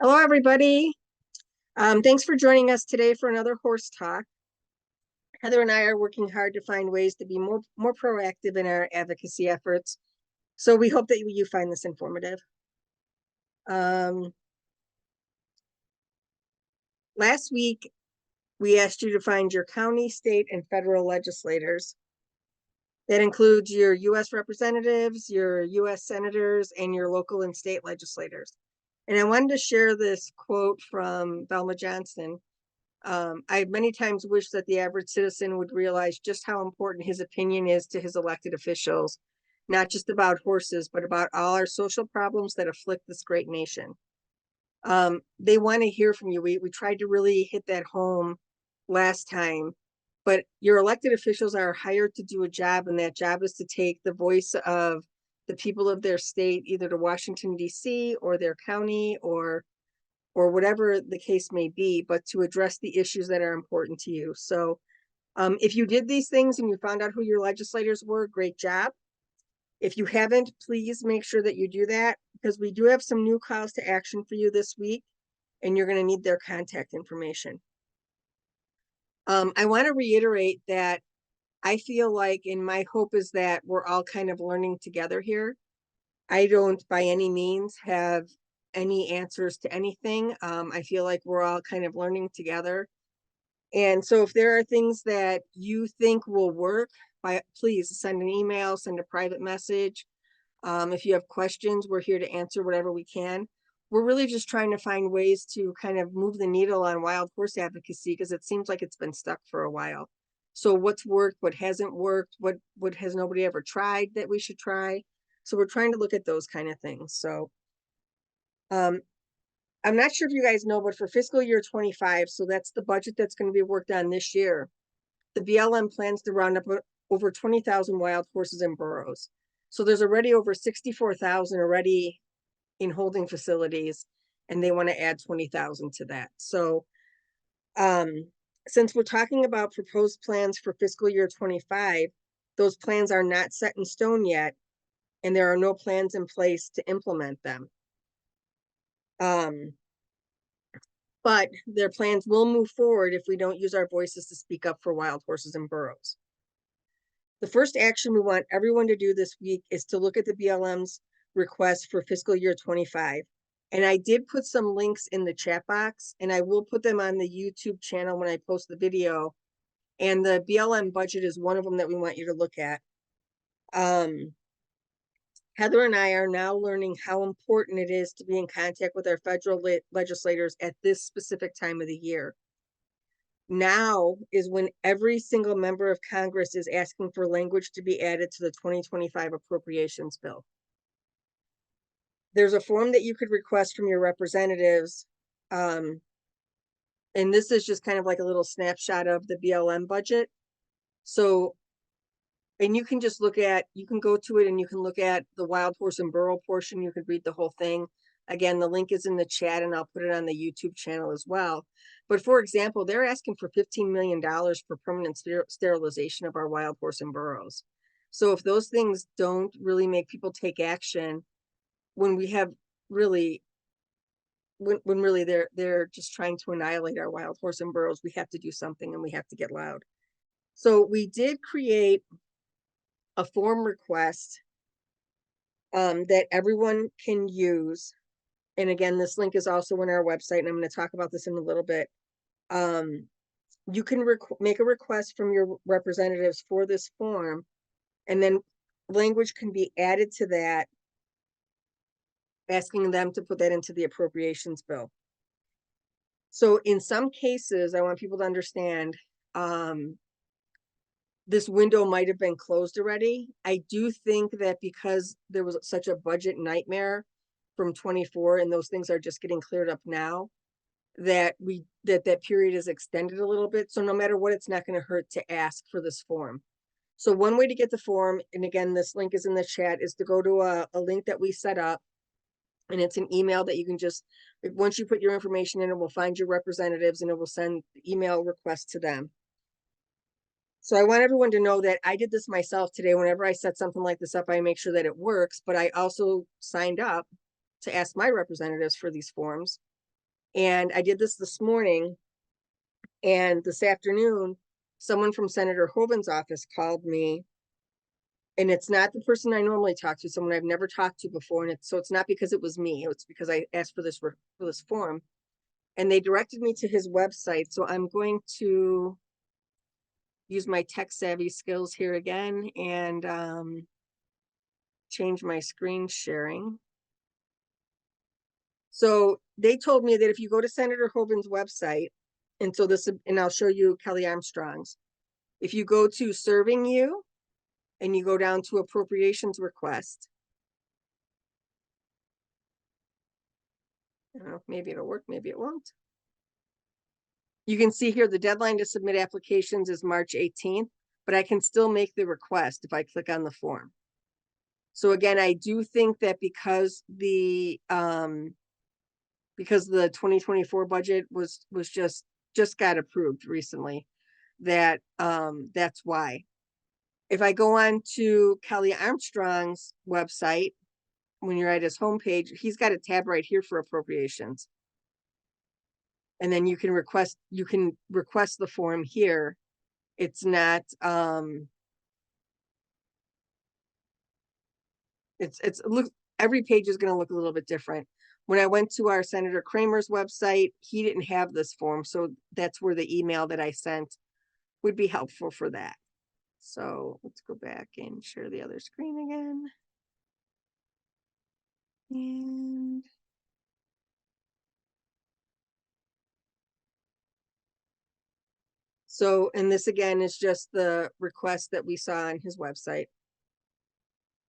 Hello, everybody. Thanks for joining us today for another horse talk. Heather and I are working hard to find ways to be more proactive in our advocacy efforts. So we hope that you find this informative. Last week, we asked you to find your county, state, and federal legislators. That includes your U.S. representatives, your U.S. senators, and your local and state legislators. And I wanted to share this quote from Velma Johnson. I many times wish that the average citizen would realize just how important his opinion is to his elected officials, not just about horses, but about all our social problems that afflict this great nation. They want to hear from you. We tried to really hit that home last time, but your elected officials are hired to do a job, and that job is to take the voice of the people of their state, either to Washington, D.C. or their county or whatever the case may be, but to address the issues that are important to you. So if you did these things and you found out who your legislators were, great job. If you haven't, please make sure that you do that, because we do have some new calls to action for you this week, and you're going to need their contact information. I want to reiterate that I feel like, and my hope is that we're all kind of learning together here. I don't by any means have any answers to anything. I feel like we're all kind of learning together. And so if there are things that you think will work, please send an email, send a private message. If you have questions, we're here to answer whatever we can. We're really just trying to find ways to kind of move the needle on wild horse advocacy, because it seems like it's been stuck for a while. So what's worked, what hasn't worked, what has nobody ever tried that we should try? So we're trying to look at those kind of things. So I'm not sure if you guys know, but for fiscal year 25, so that's the budget that's going to be worked on this year, the BLM plans to round up over 20,000 wild horses and burros. So there's already over 64,000 already in holding facilities, and they want to add 20,000 to that. So since we're talking about proposed plans for fiscal year 25, those plans are not set in stone yet, and there are no plans in place to implement them. But their plans will move forward if we don't use our voices to speak up for wild horses and burros. The first action we want everyone to do this week is to look at the BLM's request for fiscal year 25. And I did put some links in the chat box, and I will put them on the YouTube channel when I post the video. And the BLM budget is one of them that we want you to look at. Heather and I are now learning how important it is to be in contact with our federal legislators at this specific time of the year. Now is when every single member of Congress is asking for language to be added to the 2025 appropriations bill. There's a form that you could request from your representatives. And this is just kind of like a little snapshot of the BLM budget. So, and you can just you can go to it and you can look at the wild horse and burro portion. You could read the whole thing. Again, the link is in the chat, and I'll put it on the YouTube channel as well. But for example, they're asking for $15 million for permanent sterilization of our wild horse and burros. So if those things don't really make people take action, when we have really, when really they're just trying to annihilate our wild horse and burros, we have to do something, and we have to get loud. So we did create a form request that everyone can use. And again, this link is also on our website, and I'm going to talk about this in a little bit. You can make a request from your representatives for this form, and then language can be added to that, asking them to put that into the appropriations bill. So in some cases, I want people to understand, this window might have been closed already. I do think that because there was such a budget nightmare from 24, and those things are just getting cleared up now, that that period is extended a little bit. So no matter what, it's not going to hurt to ask for this form. So one way to get the form, and again, this link is in the chat, is to go to a link that we set up. And it's an email that you can just, once you put your information in, it will find your representatives, and it will send email requests to them. So I want everyone to know that I did this myself today. Whenever I set something like this up, I make sure that it works, but I also signed up to ask my representatives for these forms. And I did this morning, and this afternoon, someone from Senator Hoeven's office called me, and it's not the person I normally talk to, someone I've never talked to before. And so it's not because it was me, it's because I asked for this form, and they directed me to his website. So I'm going to use my tech savvy skills here again and change my screen sharing. So they told me that if you go to Senator Hoeven's website, and so this, and I'll show you Kelly Armstrong's, if you go to Serving You and you go down to Appropriations Request, I don't know, maybe it'll work, maybe it won't. You can see here the deadline to submit applications is March 18th, but I can still make the request if I click on the form. So again, I do think that because the 2024 budget was just got approved recently, that that's why. If I go on to Kelly Armstrong's website, when you're at his homepage, he's got a tab right here for appropriations. And then you can request the form here. It's not look, every page is going to look a little bit different. When I went to our Senator Kramer's website, he didn't have this form, so that's where the email that I sent would be helpful for that. So let's go back and share the other screen again. And so, and this again is just the request that we saw on his website.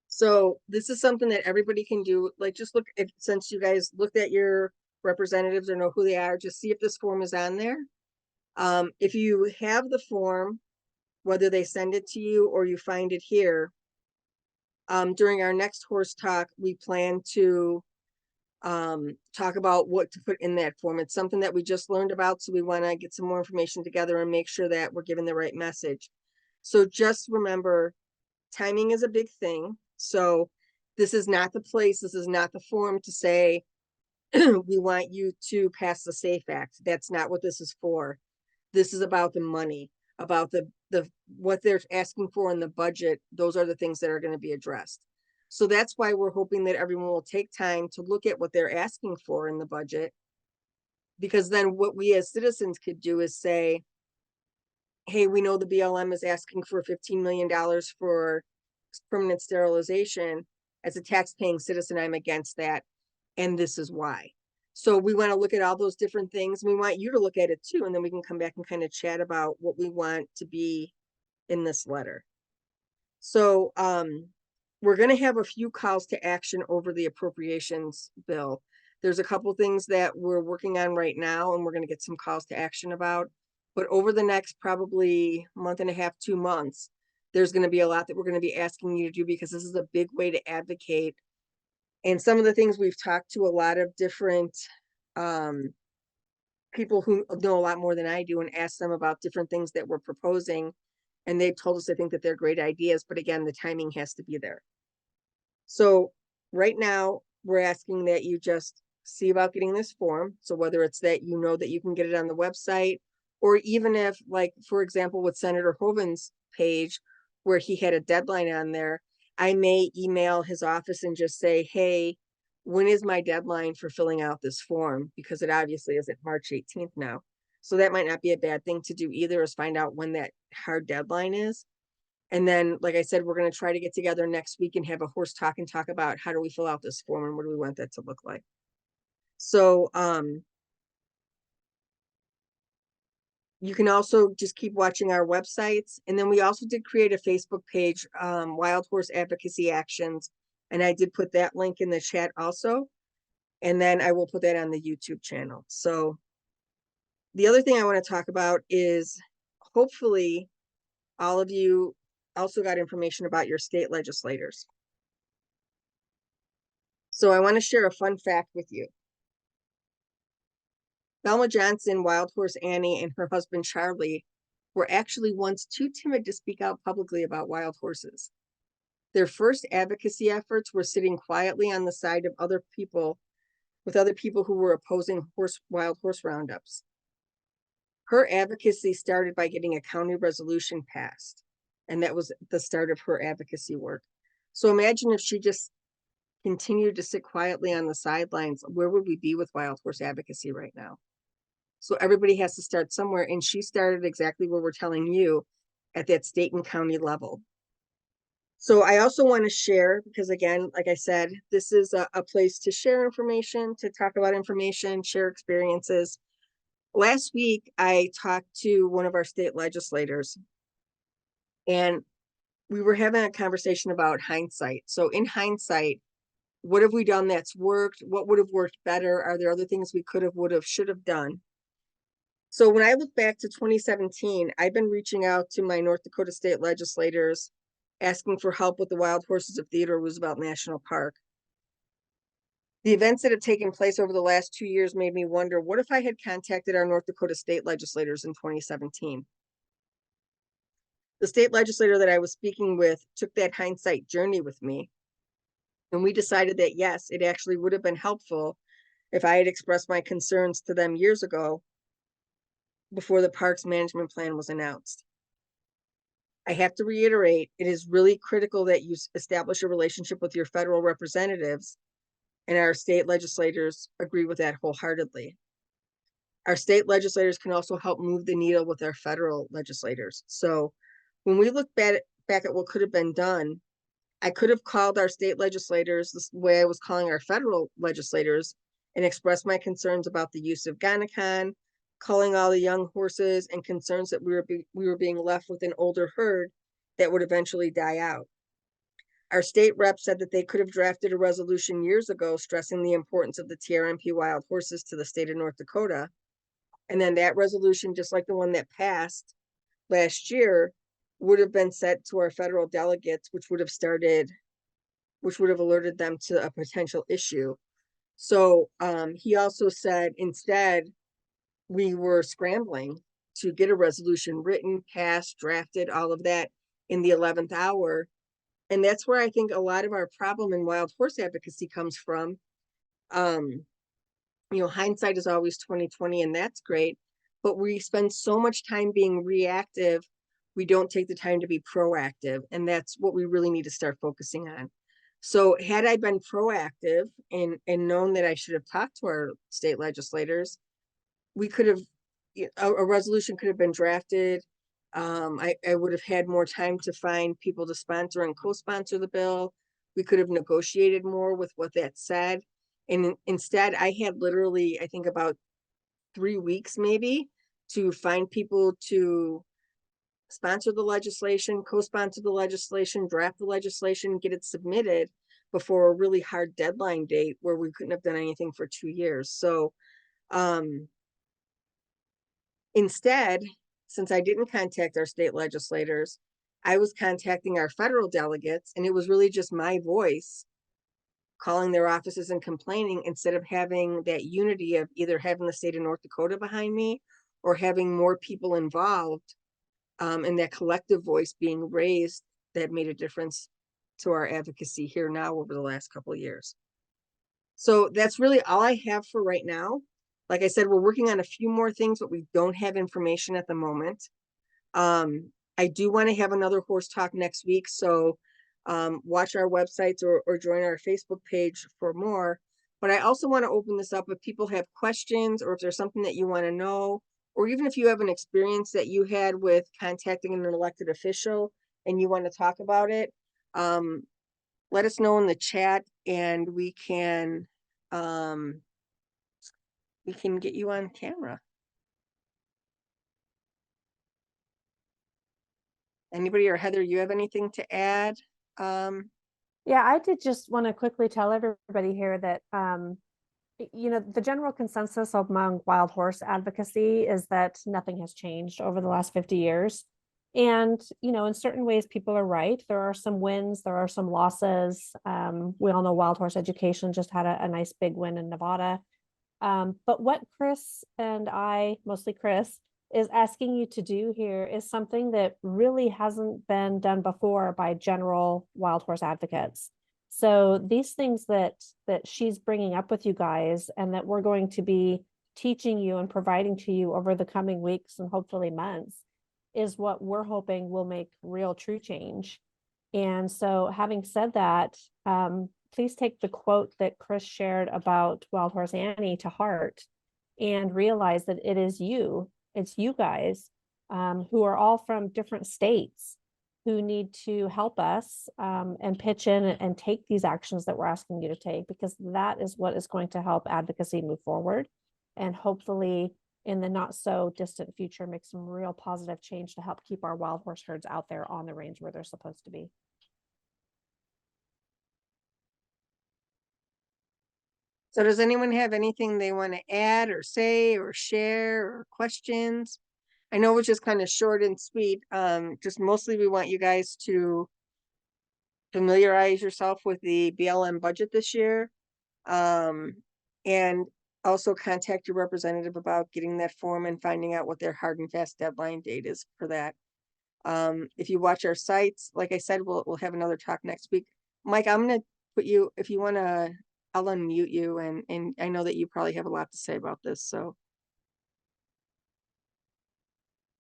So this is something that everybody can do. Like, just look, if since you guys looked at your representatives or know who they are, just see if this form is on there. If you have the form, whether they send it to you or you find it here, during our next horse talk, we plan to talk about what to put in that form. It's something that we just learned about, so we want to get some more information together and make sure that we're giving the right message. So just remember, timing is a big thing. So this is not the place, this is not the form to say, we want you to pass the SAFE Act. That's not what this is for. This is about the money, about the what they're asking for in the budget. Those are the things that are going to be addressed. So that's why we're hoping that everyone will take time to look at what they're asking for in the budget, because then what we as citizens could do is say, hey, we know the BLM is asking for $15 million for permanent sterilization. As a tax-paying citizen, I'm against that, and this is why. So we want to look at all those different things. We want you to look at it too, and then we can come back and kind of chat about what we want to be in this letter. So we're going to have a few calls to action over the appropriations bill. There's a couple things that we're working on right now, and we're going to get some calls to action about. But over the next probably month and a half, 2 months, there's going to be a lot that we're going to be asking you to do, because this is a big way to advocate. And some of the things we've talked to a lot of different people who know a lot more than I do, and asked them about different things that we're proposing. And they've told us, I think, that they're great ideas, but again, the timing has to be there. So right now, we're asking that you just see about getting this form. So whether it's that you know that you can get it on the website, or even if, like, for example, with Senator Hoeven's page, where he had a deadline on there, I may email his office and just say, hey, when is my deadline for filling out this form? Because it obviously isn't March 18th now. So that might not be a bad thing to do either, is find out when that hard deadline is. And then, like I said, we're going to try to get together next week and have a horse talk and talk about how do we fill out this form and what do we want that to look like. So you can also just keep watching our websites. And then we also did create a Facebook page, Wild Horse Advocacy Actions. And I did put that link in the chat also. And then I will put that on the YouTube channel. So the other thing I want to talk about is, hopefully all of you also got information about your state legislators. So I want to share a fun fact with you. Thelma Johnson, Wild Horse Annie, and her husband Charlie were actually once too timid to speak out publicly about wild horses. Their first advocacy efforts were sitting quietly on the side of other people with other people who were opposing wild horse roundups. Her advocacy started by getting a county resolution passed, and that was the start of her advocacy work. So imagine if she just continued to sit quietly on the sidelines, where would we be with wild horse advocacy right now? So everybody has to start somewhere, and she started exactly where we're telling you, at that state and county level. So I also want to share, because again, like I said, this is a place to share information, to talk about information, share experiences. Last week, I talked to one of our state legislators, and we were having a conversation about hindsight. So in hindsight, what have we done that's worked? What would have worked better? Are there other things we could have, would have, should have done? So when I look back to 2017, I've been reaching out to my North Dakota state legislators, asking for help with the Wild Horses of Theodore Roosevelt National Park. The events that have taken place over the last 2 years made me wonder, what if I had contacted our North Dakota state legislators in 2017? The state legislator that I was speaking with took that hindsight journey with me, and we decided that yes, it actually would have been helpful if I had expressed my concerns to them years ago, before the park's management plan was announced. I have to reiterate, it is really critical that you establish a relationship with your federal representatives, and our state legislators agree with that wholeheartedly. Our state legislators can also help move the needle with our federal legislators. So when we look back at what could have been done, I could have called our state legislators the way I was calling our federal legislators, and expressed my concerns about the use of Gonacon, calling all the young horses, and concerns that we were being left with an older herd that would eventually die out. Our state rep said that they could have drafted a resolution years ago stressing the importance of the TRMP wild horses to the state of North Dakota. And then that resolution, just like the one that passed last year, would have been sent to our federal delegates, which would have alerted them to a potential issue. So he also said, instead, we were scrambling to get a resolution written, passed, drafted, all of that in the 11th hour. And that's where I think a lot of our problem in wild horse advocacy comes from. Hindsight is always 2020, and that's great, but we spend so much time being reactive, we don't take the time to be proactive, and that's what we really need to start focusing on. So had I been proactive and known that I should have talked to our state legislators, we could have, a resolution could have been drafted. I would have had more time to find people to sponsor and co-sponsor the bill. We could have negotiated more with what that said. And instead, I had literally, I think, about 3 weeks maybe to find people to sponsor the legislation, co-sponsor the legislation, draft the legislation, get it submitted before a really hard deadline date where we couldn't have done anything for 2 years. So instead, since I didn't contact our state legislators, I was contacting our federal delegates, and it was really just my voice calling their offices and complaining, instead of having that unity of either having the state of North Dakota behind me or having more people involved, and that collective voice being raised that made a difference to our advocacy here now over the last couple of years. So that's really all I have for right now. Like I said, we're working on a few more things, but we don't have information at the moment. I do want to have another horse talk next week, so watch our websites or join our Facebook page for more. But I also want to open this up if people have questions, or if there's something that you want to know, or even if you have an experience that you had with contacting an elected official and you want to talk about it. Let us know in the chat, and we can get you on camera. Anybody, or Heather, you have anything to add? Yeah, I did just want to quickly tell everybody here that, the general consensus among wild horse advocacy is that nothing has changed over the last 50 years. And, in certain ways, people are right. There are some wins, there are some losses. We all know Wild Horse Education just had a nice big win in Nevada. But what Chris and I, mostly Chris, is asking you to do here is something that really hasn't been done before by general wild horse advocates. So these things that she's bringing up with you guys, and that we're going to be teaching you and providing to you over the coming weeks and hopefully months, is what we're hoping will make real true change. And so, having said that, please take the quote that Chris shared about Wild Horse Annie to heart, and realize that it's you guys, who are all from different states, who need to help us, and pitch in and take these actions that we're asking you to take, because that is what is going to help advocacy move forward, and hopefully in the not so distant future make some real positive change to help keep our wild horse herds out there on the range where they're supposed to be. So does anyone have anything they want to add or say or share or questions? I know it's just kind of short and sweet. Just mostly we want you guys to familiarize yourself with the BLM budget this year. And also contact your representative about getting that form and finding out what their hard and fast deadline date is for that. If you watch our sites, like I said, we'll have another talk next week. Mike, I'm gonna put you, if you wanna, I'll unmute you, and I know that you probably have a lot to say about this, so.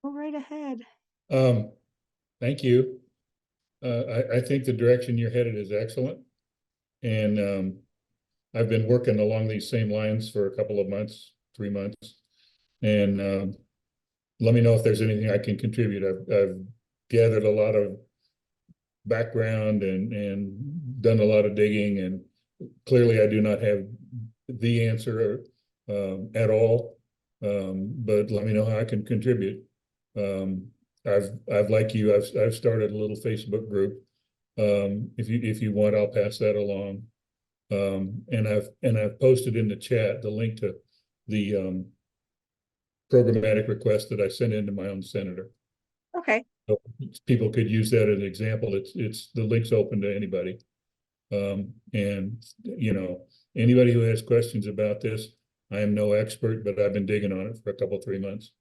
Go right ahead. Thank you. I think the direction you're headed is excellent. And I've been working along these same lines for a couple of months, 3 months. And let me know if there's anything I can contribute. I've gathered a lot of background and done a lot of digging, and clearly I do not have the answer at all. But let me know how I can contribute. I've like you, I've started a little Facebook group. If you want, I'll pass that along. And I've posted in the chat the link to the programmatic request that I sent in to my own senator. Okay. So people could use that as an example. It's the link's open to anybody. And you know, anybody who has questions about this, I am no expert, but I've been digging on it for a couple, 3 months.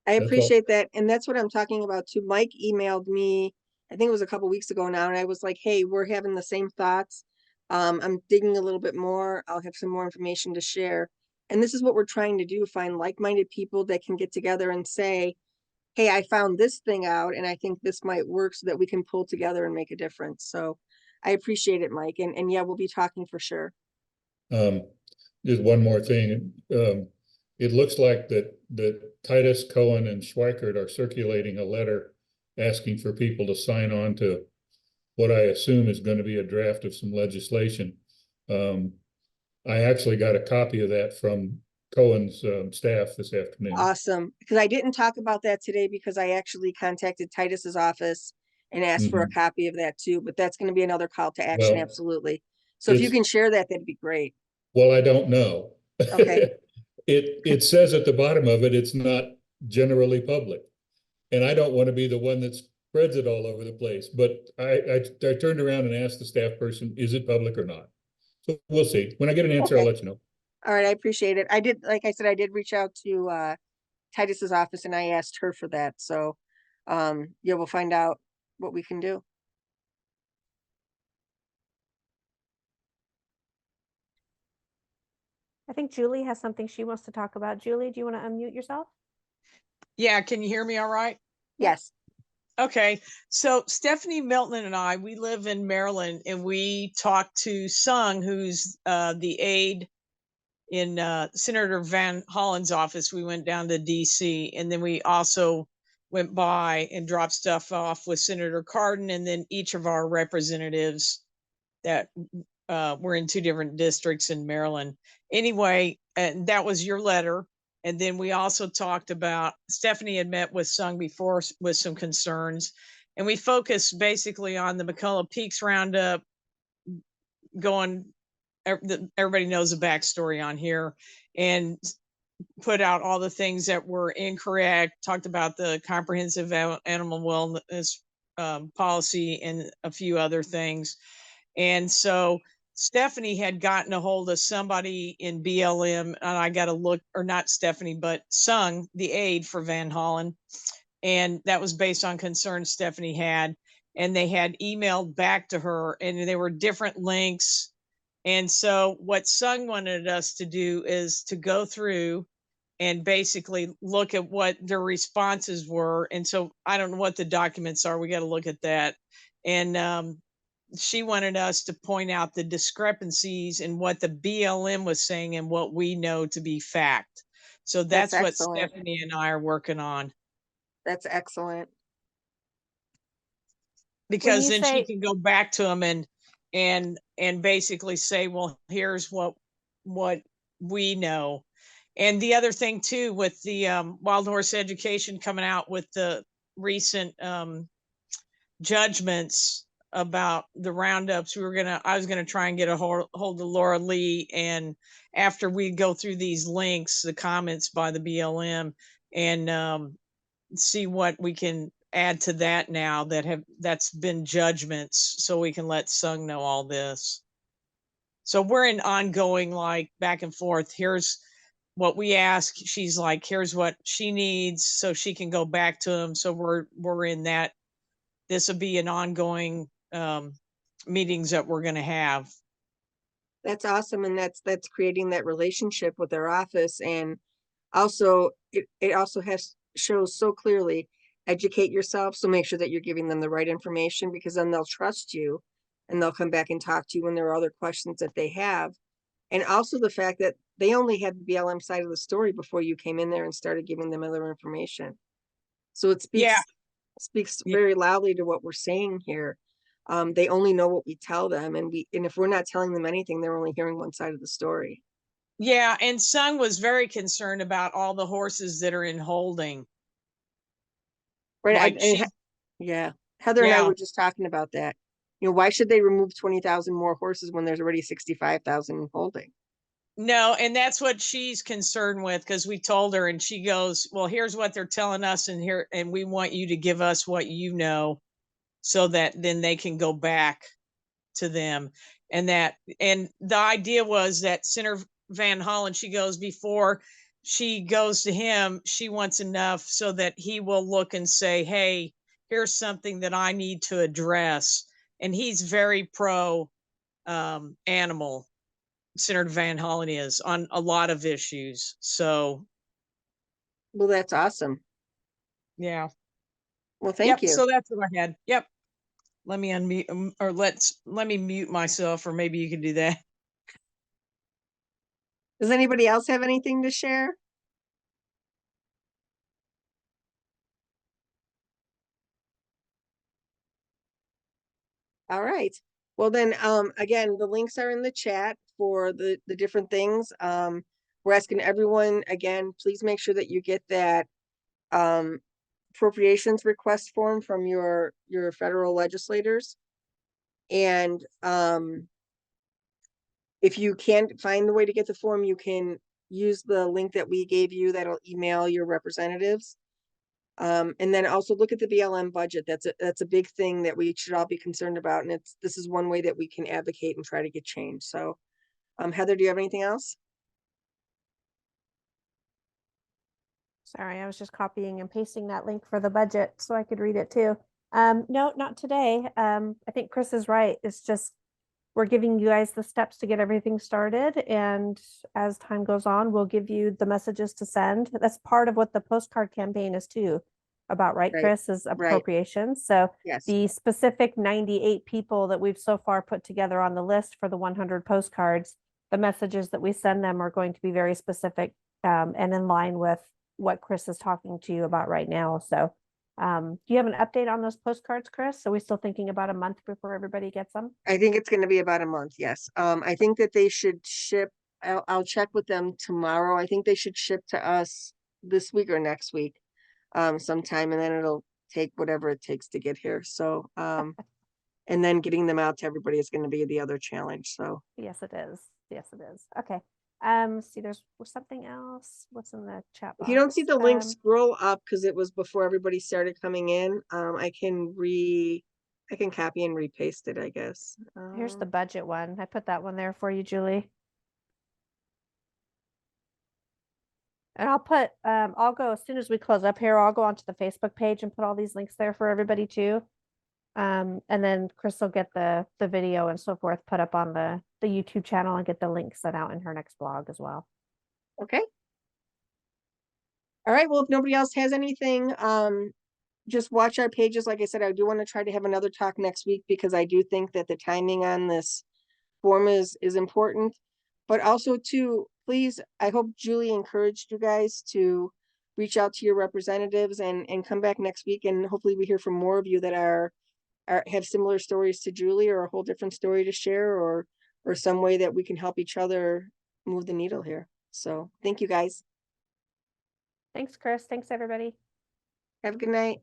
I That's all. appreciate that. And that's what I'm talking about too. Mike emailed me, I think it was a couple weeks ago now, and I was like, hey, we're having the same thoughts. I'm digging a little bit more. I'll have some more information to share. And this is what we're trying to do, find like-minded people that can get together and say, hey, I found this thing out and I think this might work, so that we can pull together and make a difference. So I appreciate it, Mike. And yeah, we'll be talking for sure. Just one more thing. It looks like that Titus, Cohen, and Schweikert are circulating a letter asking for people to sign on to what I assume is going to be a draft of some legislation. I actually got a copy of that from Cohen's staff this afternoon. Awesome. Because I didn't talk about that today, because I actually contacted Titus's office and asked for a copy of that too, but that's going to be another call to action. Well, Absolutely. So if you can share that, that'd be great. Well, I don't know. Okay. It says at the bottom of it, it's not generally public. And I don't want to be the one that spreads it all over the place. But I turned around and asked the staff person, is it public or not? So we'll see. When I get an answer, Okay. I'll let you know. All right. I appreciate it. I did, like I said, I did reach out to Titus's office and I asked her for that. So yeah, we'll find out what we can do. I think Julie has something she wants to talk about. Julie, do you want to unmute yourself? Yeah, can you hear me all right? Yes. Okay, so Stephanie Milton and I, we live in Maryland, and we talked to Sung, who's the aide in Senator Van Hollen's office. We went down to DC, and then we also went by and dropped stuff off with Senator Cardin, and then each of our representatives that were in 2 different districts in Maryland. Anyway, and that was your letter. And then we also talked about, Stephanie had met with Sung before with some concerns, and we focused basically on the McCullough Peaks Roundup going, everybody knows the backstory on here, and put out all the things that were incorrect, talked about the comprehensive animal wellness policy and a few other things. And so Stephanie had gotten a hold of somebody in BLM, and I got to look, or not Stephanie, but Sung, the aide for Van Hollen. And that was based on concerns Stephanie had. and they had emailed back to her, and they were different links. And so what Sung wanted us to do is to go through and basically look at what their responses were. And so I don't know what the documents are. We got to look at that. And she wanted us to point out the discrepancies in what the BLM was saying and what we know to be fact. So That's that's what excellent. Stephanie and I are working on, That's excellent. because you then she say- can go back to them and basically say, well, here's what we know. And the other thing too, with the Wild Horse Education coming out with the recent judgments about the roundups, I was gonna try and get a hold of Laura Lee, and after we go through these links, the comments by the BLM, and see what we can add to that now that's been judgments, so we can let Sung know all this. So we're in ongoing, like, back and forth. Here's what we ask. She's like, here's what she needs, so she can go back to them. So we're in that. This will be an ongoing meetings that we're going to have. That's awesome. And that's creating that relationship with their office. And also it also shows so clearly, educate yourself. So make sure that you're giving them the right information, because then they'll trust you and they'll come back and talk to you when there are other questions that they have. And also the fact that they only had the BLM side of the story before you came in there and started giving them other information. So it speaks Yeah. very loudly to what we're saying here. They only know what we tell them, and if we're not telling them anything, they're only hearing one side of the story. Yeah, and Sung was very concerned about all the horses that are in holding. Right. Like Yeah. Heather and I Yeah. were just talking about that. Why should they remove 20,000 more horses when there's already 65,000 holding? No, and that's what she's concerned with, because we told her, and she goes, well, here's what they're telling us, and we want you to give us what you know, so that then they can go back to them. And the idea was that Senator Van Hollen, she goes, before she goes to him, she wants enough so that he will look and say, hey, here's something that I need to address. And he's very pro animal. Senator Van Hollen is on a lot of issues. So Well, that's awesome. yeah. Well, thank you. So that's what I had. Yep. Let me unmute, or let me mute myself, or maybe you can do that. Does anybody else have anything to share? All right. Well then, again, the links are in the chat for the different things. We're asking everyone, again, please make sure that you get that appropriations request form from your federal legislators. And if you can't find the way to get the form, you can use the link that we gave you that'll email your representatives. And then also look at the BLM budget. That's a big thing that we should all be concerned about. And this is one way that we can advocate and try to get change. So Heather, do you have anything else? Sorry, I was just copying and pasting that link for the budget so I could read it too. No, not today. I think Chris is right. It's just, we're giving you guys the steps to get everything started. And as time goes on, we'll give you the messages to send. That's part of what the postcard campaign is too about, right, Right, Chris, is appropriations. So Yes. the specific 98 people that we've so far put together on the list for the 100 postcards, the messages that we send them are going to be very specific and in line with what Chris is talking to you about right now. So do you have an update on those postcards, Chris? Are we still thinking about a month before everybody gets them? I think it's going to be about a month. Yes. I think that they should ship. I'll check with them tomorrow. I think they should ship to us this week or next week, sometime, and then it'll take whatever it takes to get here. So, and then getting them out to everybody is going to be the other challenge. So Yes, it is. Yes, it is. Okay. See, there's something else. What's in the chat box? if you don't see the link, scroll up, because it was before everybody started coming in. I can copy and repaste it, I guess. Here's the budget one. I put that one there for you, Julie. And I'll go as soon as we close up here, I'll go onto the Facebook page and put all these links there for everybody too. And then Chris will get the video and so forth put up on the YouTube channel and get the link sent out in her next blog as well. Okay. All right, well, if nobody else has anything, just watch our pages. Like I said, I do want to try to have another talk next week because I do think that the timing on this form is important. But also too, please, I hope Julie encouraged you guys to reach out to your representatives and come back next week, and hopefully we hear from more of you that are have similar stories to Julie, or a whole different story to share, or some way that we can help each other move the needle here. So thank you guys. Thanks, Chris. Thanks, everybody. Have a good night.